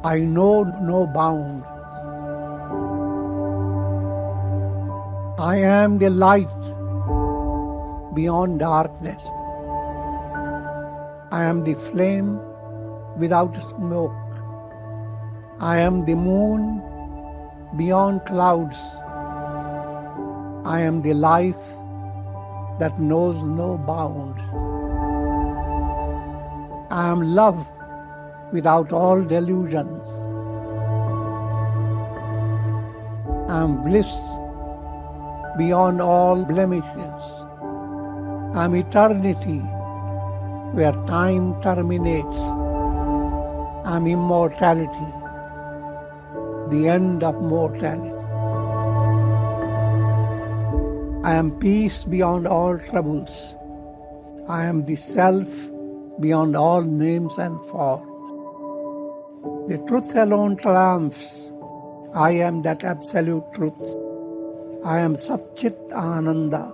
I know no bounds. I am the light beyond darkness. I am the flame without smoke. I am the moon beyond clouds. I am the life that knows no bounds. I am love without all delusions. I am bliss beyond all blemishes. I am eternity where time terminates. I am immortality, the end of mortality. I am peace beyond all troubles. I am the self beyond all names and forms. The truth alone triumphs. I am that absolute truth. I am SAT-CHIT-ANANDA.